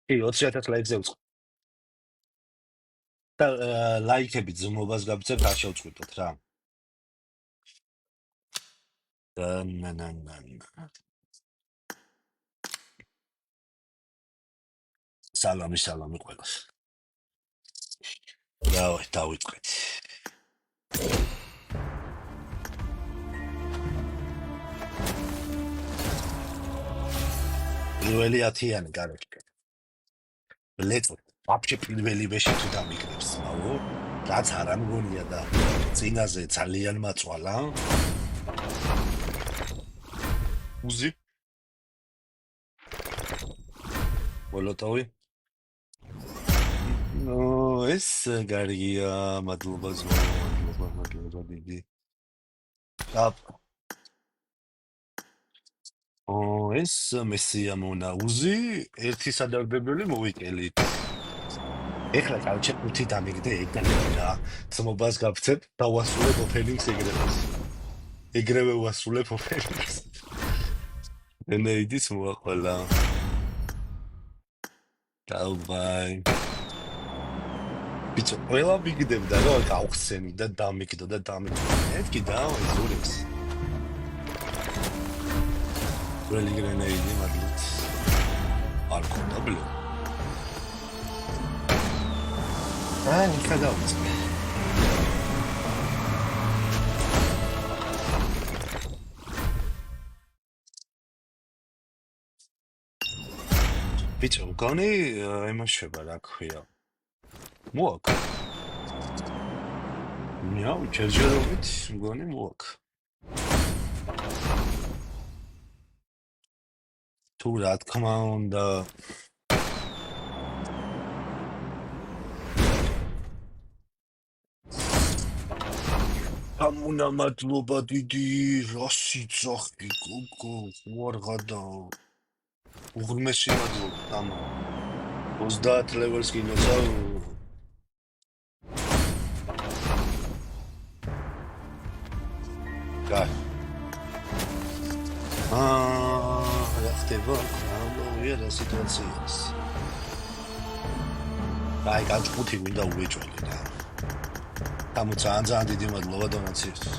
კი 20000 ლაიქზე უწყო. და ლაიქები ძმობას გაგწევთ არ შევწყვიტოთ რა. სალამი ყველას. დავიწყეთ. პირველი 10-იანი კარგი. ლეწო. ვაფშე პირველივეში თუ დამიგდებს, აუ, რაც არ ამგონია და წინაზე ძალიან მაწვალა. უზი. მოლოტოვი. ეს გარია, მადლობა დიდი. ეს მესია მონა უზი, ერთი სადარბებელი მოვიკელით. ეხლა კალჩე 5 დამიგდე ეგდანები რა. ძმობას გავცებ და ვასრულებ ოფენინგს ეგრევე ვასრულებ ოფენინგს. ენეიდის მოაყოლა. დავაი. ბიჭო, ყველა მიგდებდა რომ გავხსენი და დამიგდო. ეთქი ზურებს. ყველი გრენეიდი მადლობთ. არ ქონდა ბლო. იქა დავიწყე. ბიჭო, მგონი იმაშება რა ქვია. მოაკ. ჯერჯერობით მგონი მოაკ. თუ რა თქმა უნდა ამუნა მადლობა დიდი რასი ძახი გოგო ვარღადა უღრმესი მადლობა ამა 30 ლეველს გინოცა გა რა ხდება ამოვია რა სიტუაციას აი გაჭუთი მინდა უეჭველი რა ძალიან დიდი მადლობა დონაციისთვის.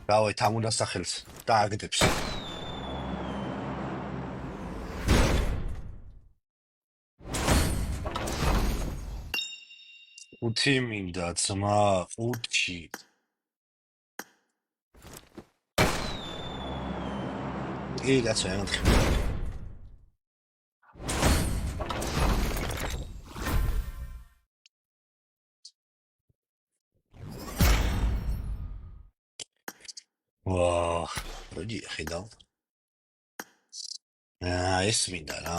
დავაი თამუნას სახელს დააგდებს. უთი მინდა ძმა უთი. იგაცა ემთხი. ვა, როდი ხედავ. ეს მინდა რა.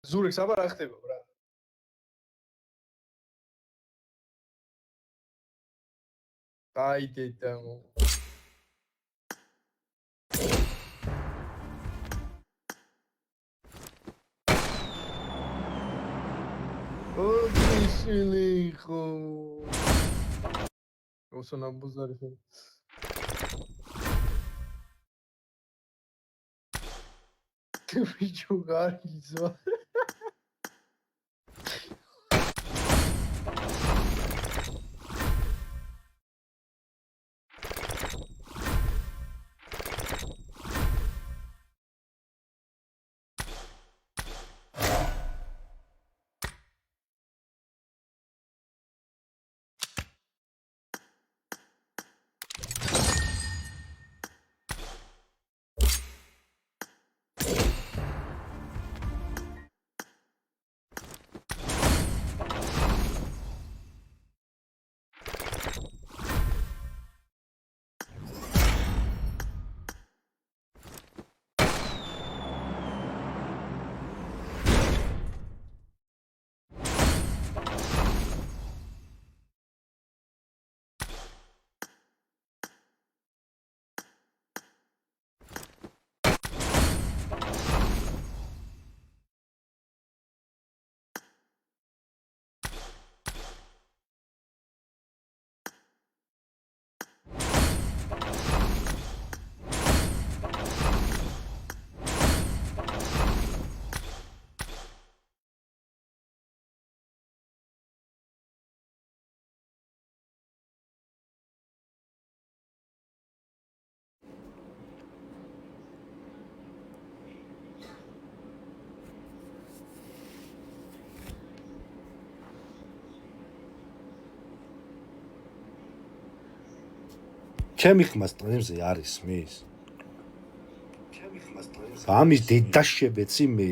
ზურიქს აბა რა ხდება ბრა? აი დედამო. ოფისილი ხო. ოსონა ბუზარი ხო. ბიჭო გარიზვა. ჩემი ხმა სტრიმზე არის მის ამის დედაშებეცი მე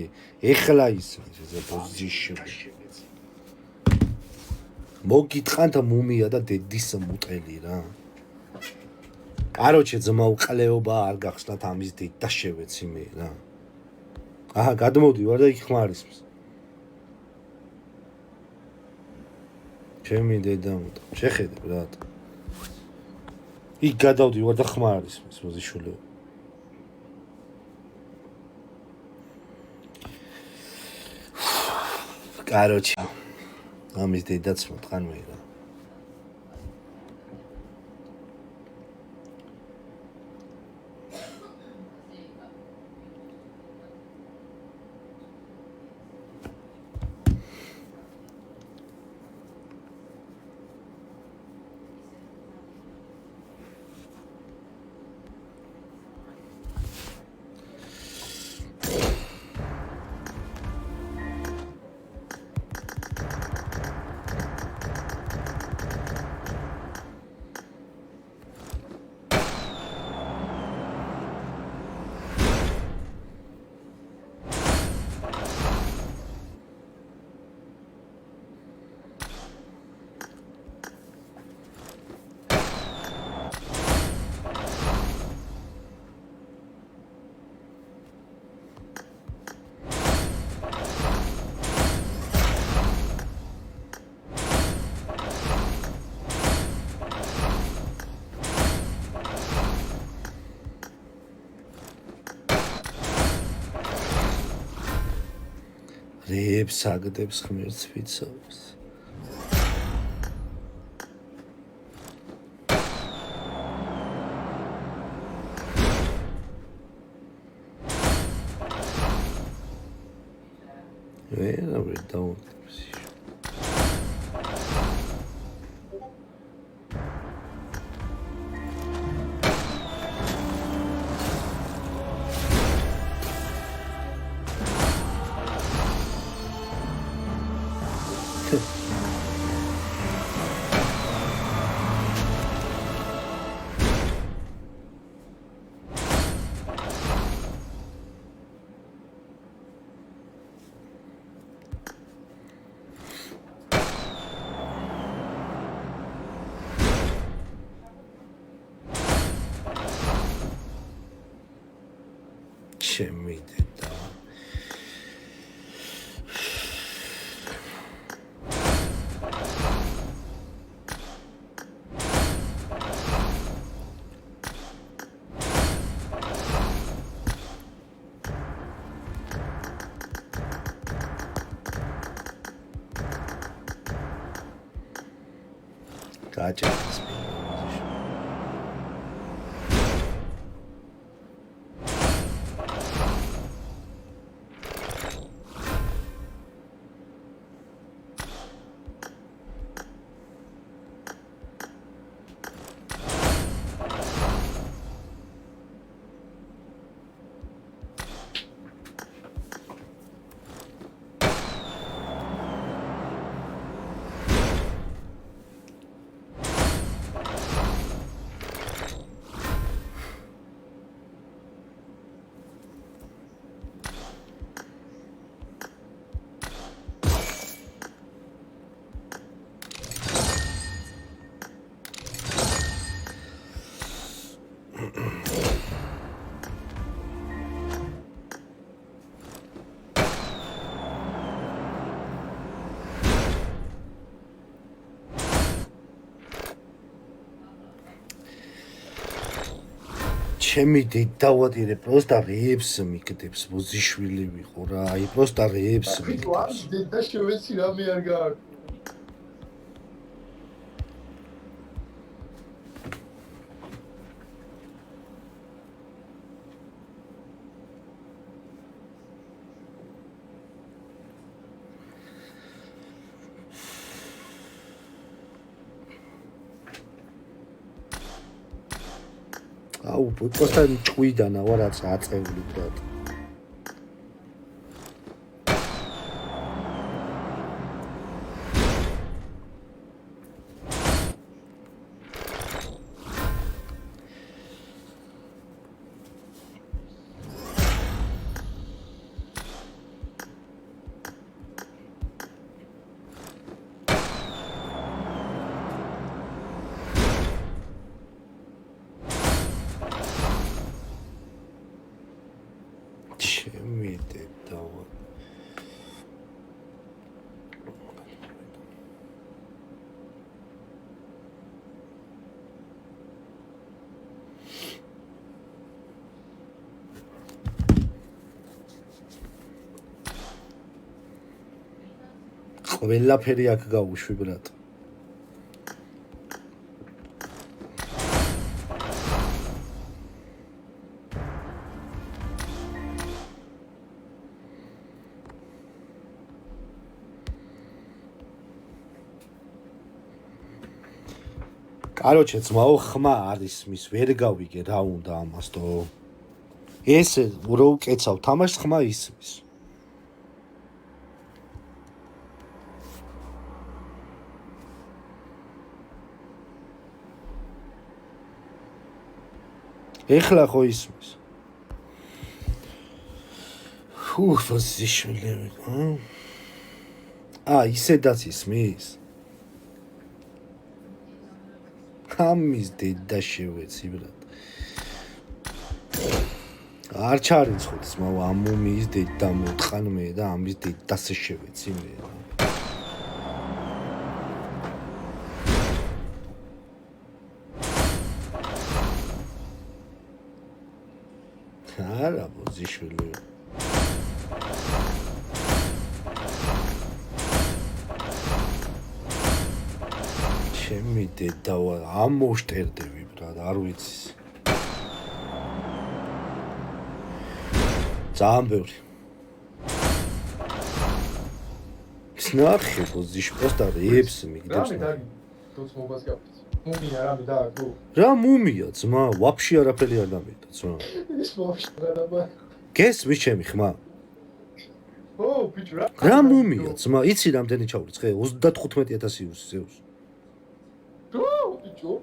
ეხლა ისმის ეს პოზიციები მოგიტყანთ მუმია და დედის მუტელი რა კაროჩე ძმა უყლეობა არ გახსნათ ამის დედაშებეცი მე რა აჰა გადმოვდივარ და იქ ხმა არის ჩემი დედა მუტა შეხედე ბრატ იქ გადავდივარ და ხმა არის მის მოზიშულეო კაროჩე ამის დედაც მოტყან მე რა რეებს აგდებს ღმერთს ვიცავს ვერავე დაუდგებს ჩემი დედა გაჭირს ჩემი დედავადირე პროსტა რეებს მიგდებს მოზიშვილი ვიყო რა აი პროსტა რეებს მიგდებს დედაშებეცი რამე არ გააქვს აუ პროსტა ჭუიდანა ვარაც აწეული ბრატ ყველაფერი აქ გავუშვი ბრატ. Короче, ძმაო, ხმა არის მის, ვერ გავიგე რა უნდა ამასო. ესე რო უკეცავ თამაშს ხმა ისმის. ეხლა ხო ისმის. პოზიციები. ისედაც ისმის. ამის დედა შევეცი ბრატ. არ ჩარიცხოთ ძმაო, ამ მუმიის დედა მოტყან მე და ამის დედას შევეცი მე. არა პოზიციები. ჩემი დედა ამ მოშტერდები ბრატ, არ ვიცი. ძალიან ბევრი. ნახე პოზიციები просто რეებს მიგდებს. მუმია რამე დააგო. რა მუმია ძმა, ვაფშე არაფერი არ დამედა ძმა. ის მოშტერება. გესმის ჩემი ხმა? ბიჭო რა? რა მუმია ძმა, იცი რამდენი ჩავრიცხე? 35000 იუსი ზეუს. ბიჭო.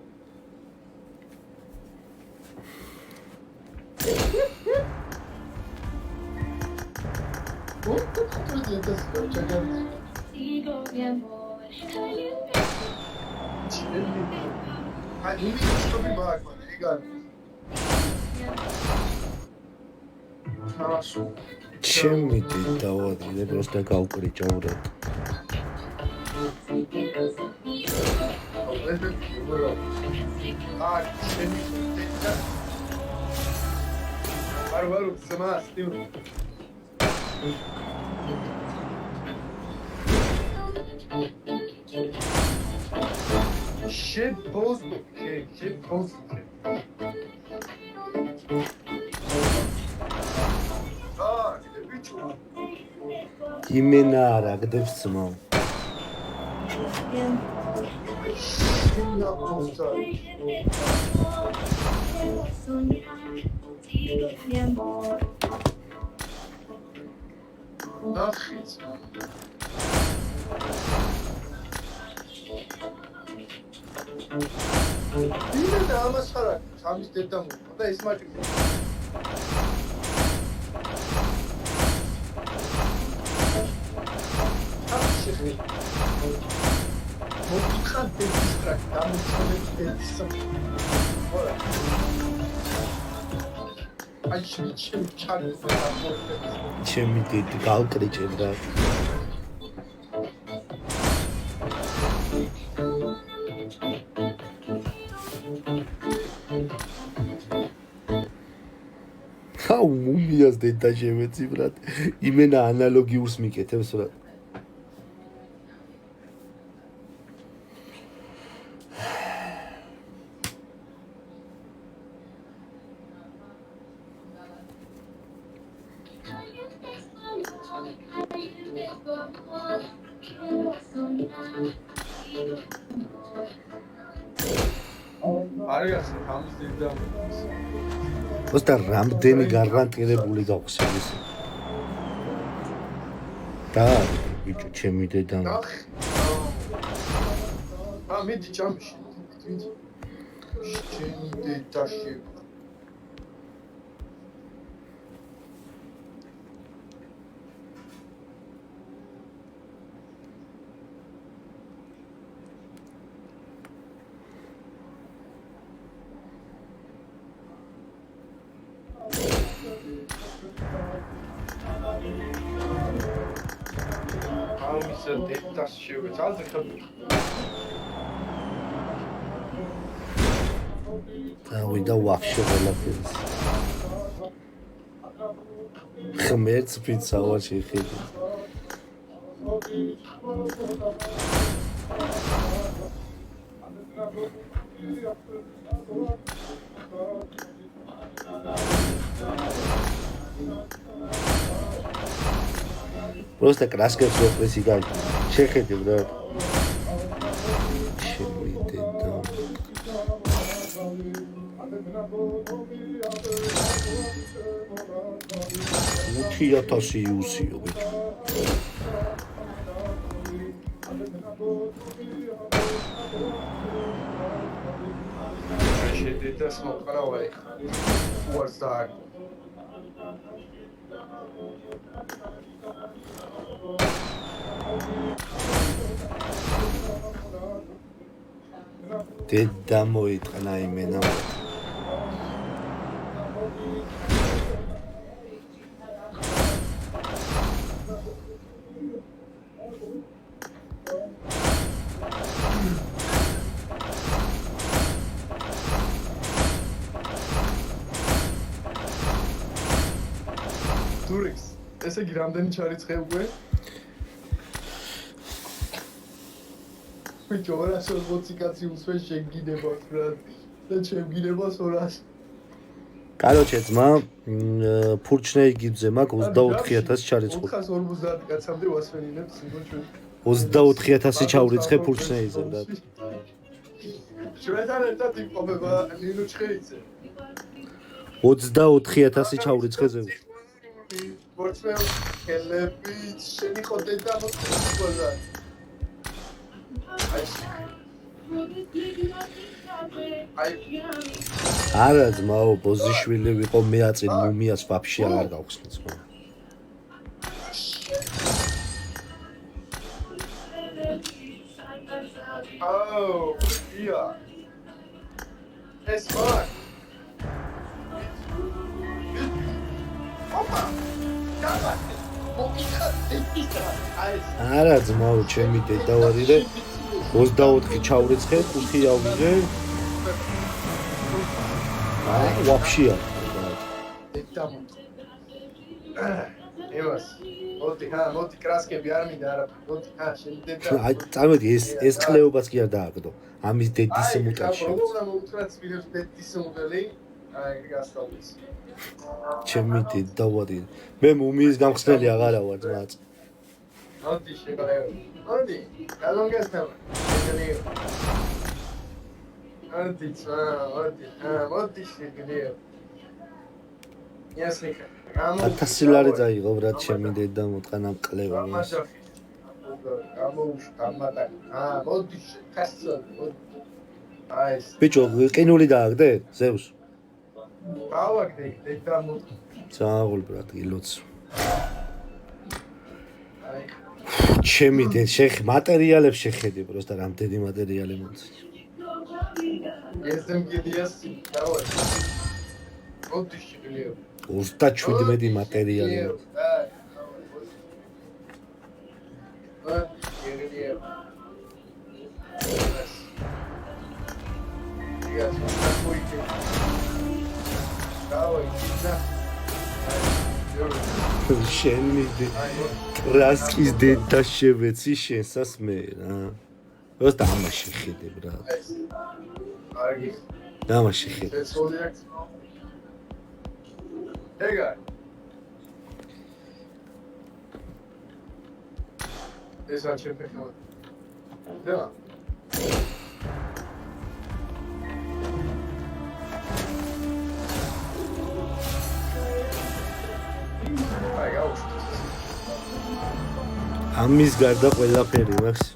ჩემი დედა ვადი просто გავკრიჭა ბრატ. ვარო ძმა სტივ. Shit post, shit post. Bicho. იმენა არა გდებს ძმა. იმენა ამას ხარა, სამის დედა მოყვა და ეს მაჭი. მოხან დისტრაქ დამოწმებული. აი ჩემი ჩარი ჩემი დედა გავკრიჭე ბრატ. აუ მუმიას დედა შევეცი ბრატ. იმენა ანალოგიურს მიკეთებს ბრატ. არის ამის დედა. просто რამდენი გარანტირებული გაქვს. და ბიჭო ჩემი დედა. მიდი ჩამში. ჩემი დედაში. ამისა დედას შევეცალზე ხები. დავიდა ვაფშე ყველაფერს. ხმერც ფიცავა შეხედე. Просто краскებს ვეყრის იგავ. შეხედე რა. შემიდედა. 5000 იუსიო ბიჭო. შედედა სმოყრავი. უარს და დედა მოიტყნა იმენა. დურიქს, ესე იგი რამდენი ჩარიცხე უკვე? ბიჭო, 240 კაცი უსვენ შეგინებას რა. და შეგინებას 200. კაროჩე ძმა, ფურჩნეიგიძე მაქვს 24000 ჩარიცხული. 450 კაცამდე ვასვენინებს სულ ჩვენ. 24000 ჩავრიცხე ფურჩნეიძემ და ჩვენთან ერთად იმყოფება ნინო ჩხეიძე. 24000 ჩავრიცხე ზევს. ვორცმენ კელები შენი ხოდე და მოხდა. არა ძმაო, ბოზიშვილი ვიყო მე აწინ მუმიას ვაფშე არ გავხსნი ძმა. აუ, ია. ეს მაგ. ოპა. დავა. მოკითხა, ეკითხა. არა ძმაო, ჩემი დედა ვარი და 24 ჩავრიცხე, 5 ავიღე. ვაფშეა. დედა. ევას. მოდი კრასკები არ მინდა არა. მოდი, შენ დედა. აი, წარმოიდგინე ეს ყლეობას კი არ დააგდო. ამის დედის მუტაცია. აი, პრობლემა უთხრათ ვინებს დედის მოდელი. აი, გასწავლის. ჩემი დედა ვარი. მე მუმიის გამხსნელი აღარა ვარ ძმაც. მოდი შეგაეო. მოდი, გალონგესთან. მოდი შეგაეო. იასნიკა. 1000 ლარი წაიღო ბრატ ჩემი დედა მოტყანა მყლევას. მოდი ხასწო. აი, ბიჭო, ყინული დააგდე? ზევს. გავაგდე დედა მოდი. ზაღულ ბრატ გილოც. აი, ჩემი დედ მატერიალებს შეხედე პროსტა რამდენი მატერიალი მომწი. ესემ გიდიას დავარ. მოდი შეგაეო. 37 მატერიალი. შენი კრასკის დედა შევეცი შენსას მე რა. просто ამაში ხედე ბრატ. აი, ამაში ხედე. ეგა. ეს არ შეფეხო. და. აი, გაუშვი. ამის გარდა ყველაფერი მაქვს.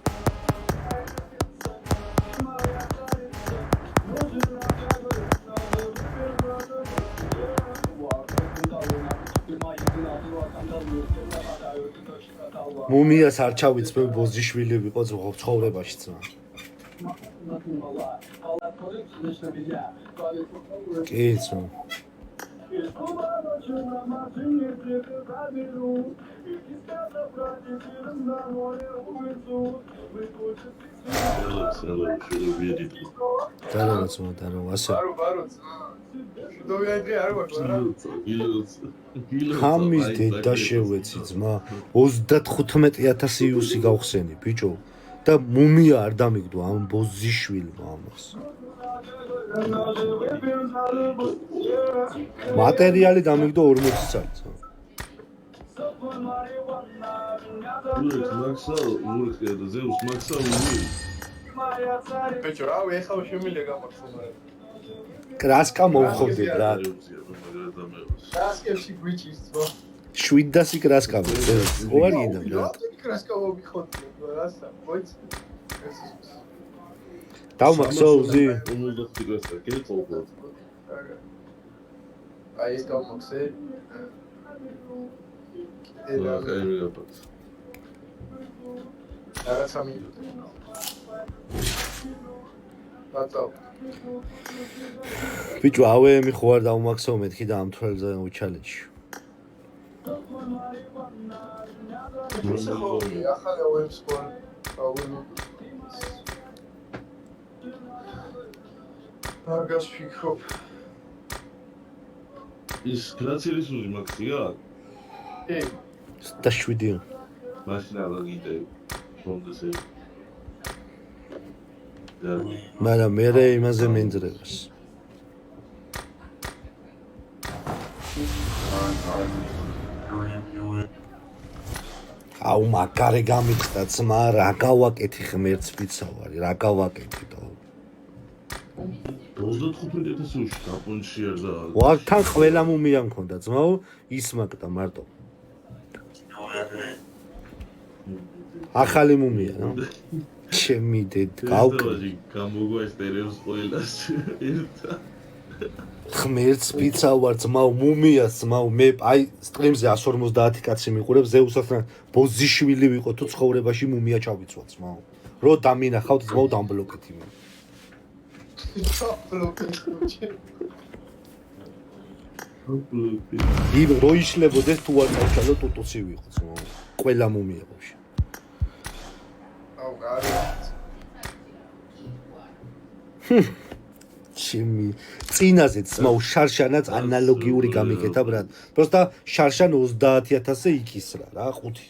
მუმიას არ ჩავიცმე ბოზიშვილი ვიყო ცხოვრებაში ძმა. კი ძმა. დარავაც მოდარო ასე. ბარო ძმა. დომინანტი არ ვარ რა. ხამის დედა შევეცი ძმა 35,000 იუსი გავხსენი ბიჭო და მუმია არ დამიგდო ამ ბოზიშვილმა ამას მატერიალი დამიგდო 40 წელს ბიჭო რა ეხლა შემიძლია გამახსოვნა კრასკა მოვხობდი რა რასკებში გვიჭის ძმა 700 კრასკა ვარ გინდა რა კრასკა მოვიხოდი რასა მოიც დავმახსოვ უზი აი ეს გავმოხსე რა სამი ბატო ბიჭო ავე მიხო არ დავმახსოვ მეთქი და ამ თვალზე უჩალეში ახალი ვებს ხო აუგო აგას ფიქრობ ის გრაცილის უზი მაქსია? კი და 7 მაშინ აღიგე ფონდზე მაგრამ მე იმაზე მინძრებას აუ მაგარი გამიწყდა ძმა რა გავაკეთი ღმერთს ვიცავარი რა გავაკეთი და 25,000 უში დაპონში არ და ვართან ყველა მუმია მქონდა ძმაო ისმაკდა მარტო ახალი მუმია რა ჩემი დედ გავკი გამოგვა ესტერეოს ყველას ერთა ღმერთს ვიცავარ ძმაო მუმიას ძმაო მე აი სტრიმზე 150 კაცი მიყურებს ზეუსასთან ბოზიშვილი ვიყო თუ ცხოვრებაში მუმია ჩავიცვა ძმაო რო დამინახავთ ძმაო დამბლოკეთ იმენ იმ რო იშლებოდეს თუ არ წავშალო ტუტუსი ვიყო ძმაო ყველა მუმია ბავშვი აუ გარი ჩემი წინაზე ძმაო შარშანაც ანალოგიური გამიკეთა ბრატ პროსტა შარშან 30,000-ზე იქისრა რა 5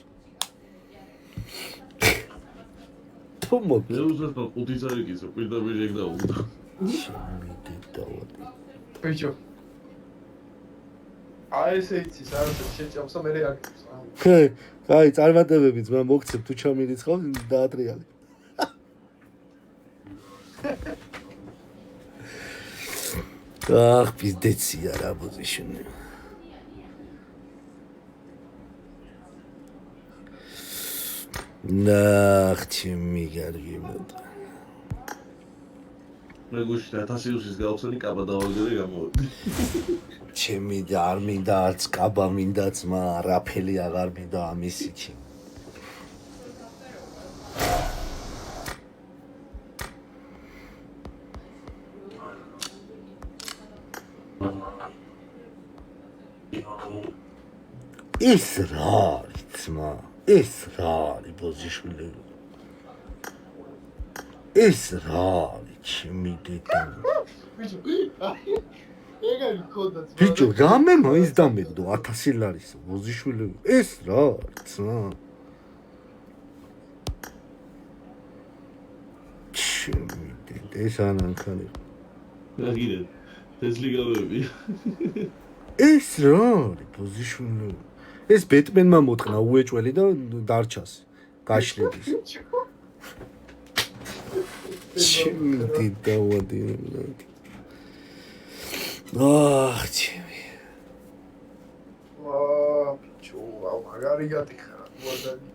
თუ მოგ ზეუსასთან 5 წარიგიზო პირდაპირ ეგ დაუგდო ჩემი დედავადი ბიჭო აი ესე იცის არ შეჭამსა მე არ აი წარმატებები ძმა მოგცემ თუ ჩამირიცხავ დაატრიალი ах пиздецია რა ბოზიშნი ნახ ჩემი გარგი მოდი მე გუშინ 1000 იუსის გავხსენი კაბა დავაგდე გამოვედი ჩემი და არ მინდა არც კაბა მინდა ძმა რაფელი აღარ მინდა ამისი ჩემი ეს რა არის ძმა ეს რა არის ბოზიშვილი ეს რა არის ჩემი დედა ბიჭო ეგარი ქონდა ბიჭო რამე მაინც დამეგდო 1000 ლარის ბოზიშვილი ეს რა არის ძმა ჩემი დედა ეს ანანქანი აგირე თესლიგავები ეს რა არის ბოზიშვილი ეს ბეტმენმა მოტყნა უეჭველი და დარჩას გაშლიდის ჩემი დედავადი აх ჩემი ბიჭო აუ მაგარი გატიხარა ვადანი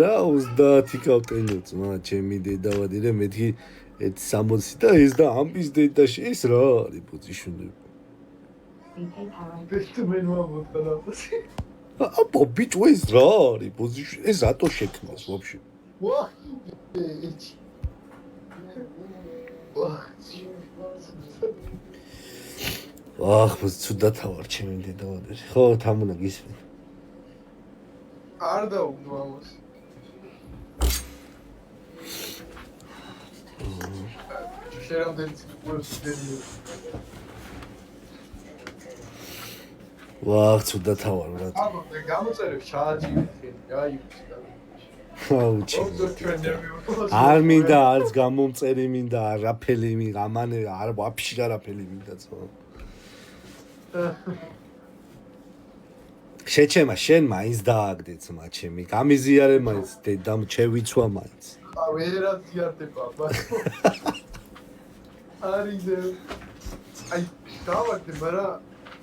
რა 30 კავტენო ძმა ჩემი დედავადი და მეთქი 60 და ეს და ამის დედაში ეს რა არის ბოზიშვილი ბეტმენმა მოტყნა აბა ბიჭო ეს რა არის ბოზიშვილი ეს რატო შექმნას ვაფშე ვა აх ცუდათა ვარ ჩემი დედავადი ხო თამუნა გისმენ არ დაუგდო ამას შერამდენი ციფრებს დედიო. ვახ, ცუდად თავარ რა. აბა, მე გამოწერებ ჩააჭირეთ ხელი, აი. აუჩი. ჩვენ ნერვიულობთ. არ მინდა არც გამომწერი მინდა, არაფერი მინდა, ამანე არ ვაფშე არაფერი მინდა ძო. შეჩემა შენ მაინც დააგდე ძმა ჩემი. გამიზიარე მაინც დედამ შევიცვა მაინც. ვერა ზიარდება, ბატონო. არიზე. აი, დავაგდე, მაგრამ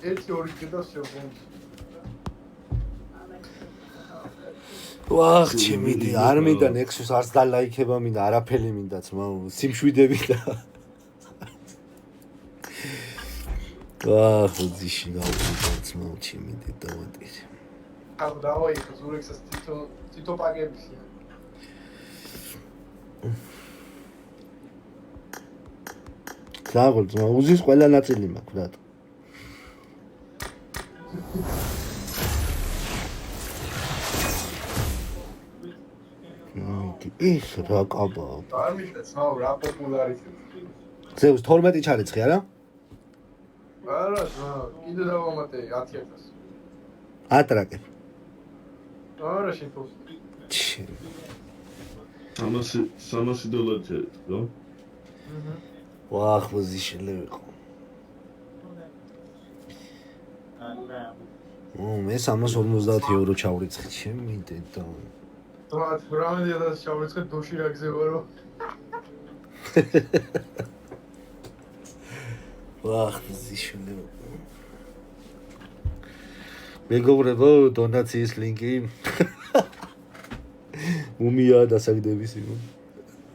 1-2 კიდევ შევღუნდი. ვახ, ჩემი არ მინდა Nexus არც დალაიქება მინდა, არაფერი მინდა ძმა, სიმშვიდები და ვახ, ძიში გავუძინე ძმა, ჩემი დავატირე. ამ დავაი ზურექსას თითო პაგების. გაგულ ძმა, უზის ყველა ნაწილი მაქვს რა. ის რა კაბა. არ მინდა ცნაო რა პოპულარიზება. ზევს 12 ჩარეცხი არა? არა, კიდე დავამატე 10000. ატრაკე. არა, შეთოს. $300 ჩერეთ, რა? ვახ, ვიზიშლე ვიყო. მე 350 ევრო ჩავრიცხი ჩემი დედა. რამე და შავრიცხე დოში რა გზება რომ ვახ, ვიზიშლე. მეგობრებო, დონაციის ლინკი. მუმია დასაგდების იმო.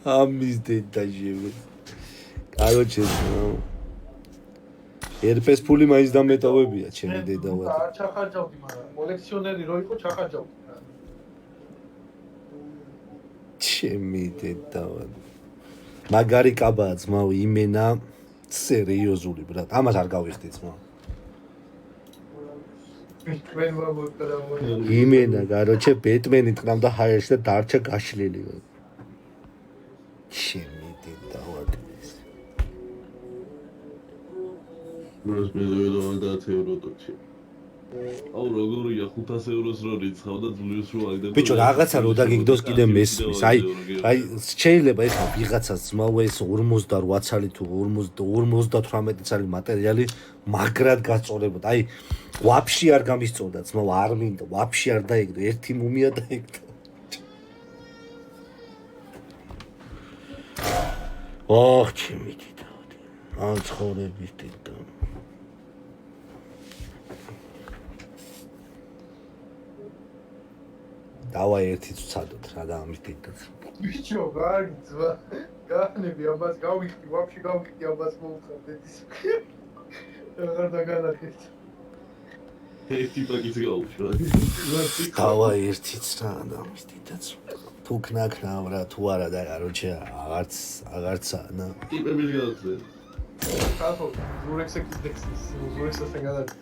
ამის დედა ჟევე. კაროჩე, ერფეს ფული მაინც დამეტოვებია ჩემი დედავა. არ ჩახარჯავდი, მაგრამ კოლექციონერი რო იყო ჩახარჯავდი. ჩემი დედავა. მაგარი კაბაა ძმაო, იმენა სერიოზული ბრატ. ამას არ გავიხდი ძმა. ჩვენ ვამოწერა. იმენა, კაროჩე, ბეტმენი ტყნამდა ჰაერში და დარჩა გაშლილი. ჩემი დედავა. მას მეზოედა 10 ევრო ტოჩი. აუ როგორია 500 ევროს რო რიცხავ და ძლივს რო აგდებ. ბიჭო, რაღაცა რო დაგიგდოს კიდე მესმის. აი შეიძლება ეხლა ვიღაცას ძმაო ეს 48 ცალი თუ 58 ცალი მატერიალი მაგრად გაწოლებოდა. აი ვაფშე არ გამისწორდა ძმაო, არ მინდა, ვაფშე არ დაიგდო, ერთი მუმია დაიგდო. ოხ, ჩემი დედავა. ამ ცხოვრების დედა. დავა ერთი წადოთ რა და ამის დიდაც. ბიჭო, გარიძვა. განები ამას გავიხდი, ვაფშე გავიხდი ამას მოუხდეთ ის. აღარ დაგანახეთ. ერთი პაკეტი გაუშვა. დავა ერთიც რა და ამის დიდაც. თუ ქნაქნავ რა, თუ არა და კაროჩე აღარცა და ტიპები გააცე. ხალხო, ზურექსა კიდექს, ზურექსასთან გადადი.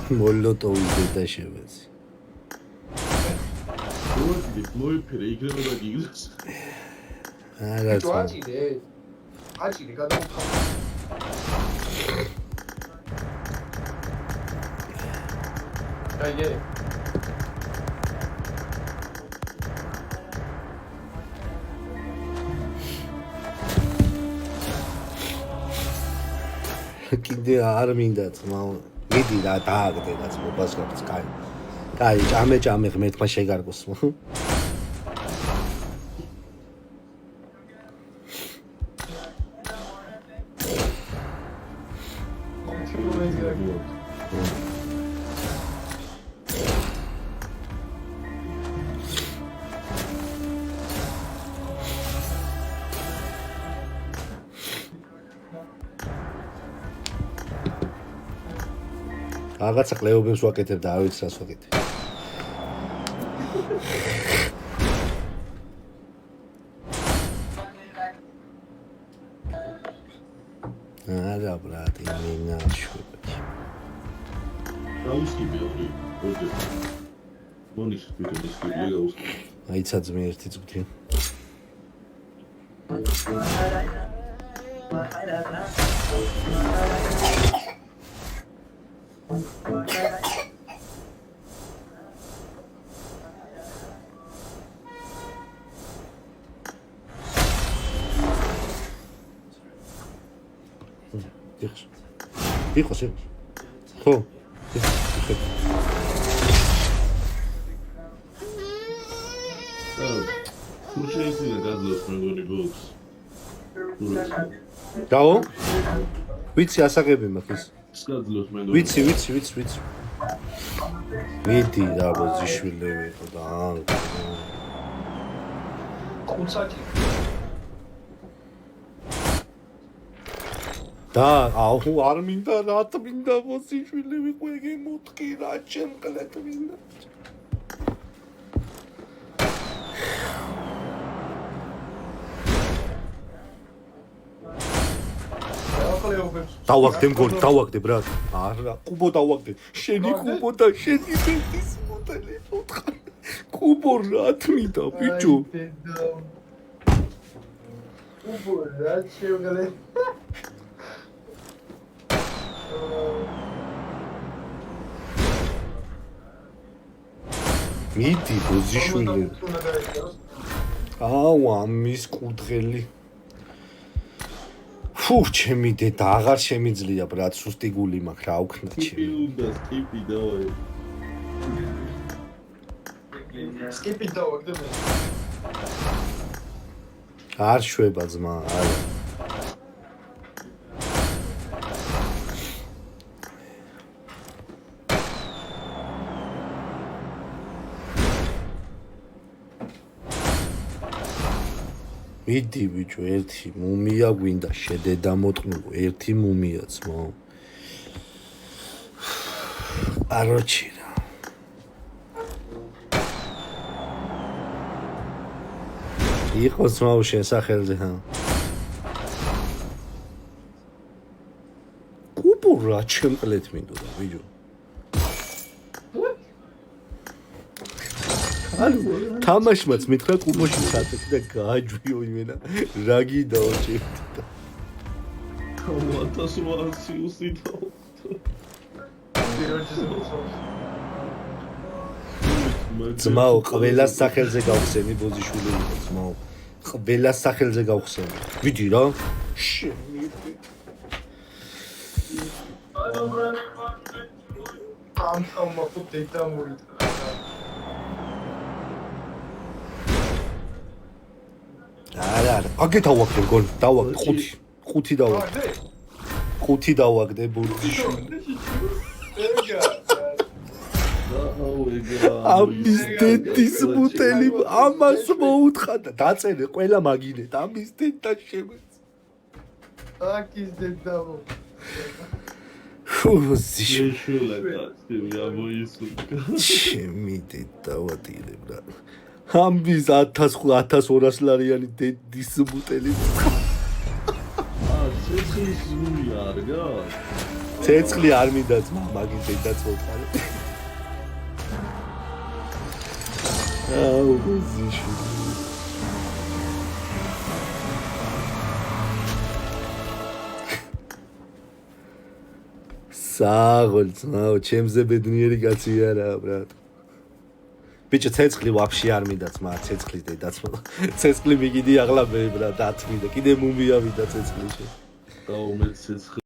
მოლოტოვი დედა შევეცი. მოიფერე, იქნება და გიგდეს. არა ბიჭო, აჭირე, გადავხარ. აიე. კიდე არ მინდა ძმაო. მიდი რა დააგდე რაც მობაზრობს კაი. კაი, ჭამე ღმერთმა შეგარგოს. რაღაცა ყლეობებს ვაკეთებ და არ ვიცი რას ვაკეთებ. არა ბრატ, იმენა შვები. გაუსკიბე ორი. მოდი. მონის ვიდეოს ვიდეო გაუსკიბე. აიცა ძმე ერთი წუთი. იყოს. ხო. შეიძლება გაძლოს მეგონი ბოქს. დაო? ვიცი ასაღები მაქვს. გაძლოს მეგონი. ვიცი. მიდი რა ბოზიშვილი ვიყო და ხუთსაკი. და აუ არ მინდა რა მინდა ბოზიშვილი ვიყო ეგ მოტკი რა ჩემკლეთ მინდა. დავაგდე მგონი, დავაგდე ბრატ. არა, კუბო დავაგდე. შენი კუბო და შენი ბეთის მოდელი მოთხარ. კუბო რა თმინდა ბიჭო? კუბო რა შევგალე. მიდი ბოზიშვილი. აუ ამის კუთხელი. ფუ, ჩემი დედა აღარ შემიძლია ბრატ, სუსტი გული მაქვს რა აუქნა ჩემი. სკიპი დავაი. სკიპი დავაგდე მე. არ შვება ძმა, არა. მიდი ბიჭო, ერთი მუმია გვინდა შედედა მოტყნულო, ერთი მუმია ძმო. აროჩი რა. იყოს ძმაო შენ სახელზე ჰა. კუბო რა ჩემკლეთ მინდოდა ბიჭო. ალო თამაშმაც მითხრა კუბოში საწეთი და გააჯვიო იმენა რა გიდაო ჩემი. Quantas horas usitao? ძმაო, ყველას სახელზე გავხსენი ბოზიშვილი იყო ძმაო. ყველას სახელზე გავხსენი. ვიდი რა? შემიდი. ამ მოხდა დედა მოიწა. არა, აგე დავაგდე გოლ, დავაგდე 5 დავაგდე. 5 დავაგდე ბურჯიშვილი. ამის დედის მუტელი ამას მოუთხა და დაწერე ყველა მაგინეთ ამის დედა შემეც. აკის დედა მო. ჩემი დედა ვატირე ბრა. ამის 1200 ლარიანი დედის მუტელი. ცეცხლი არ მინდა ძმა, მაგის დედაც მოყარე. აუ ბოზიშვილი. საღოლ ძმაო, ჩემზე ბედნიერი კაცი არაა ბრატ. ბიჭო, ცეცხლი ვაფშე არ მინდა ძმა, ცეცხლის დედაც. ცეცხლი მიგიდი აღლა მე ბრატ, ათმინდა. კიდე მუმია მინდა ცეცხლში. დაუმეც ცეცხლი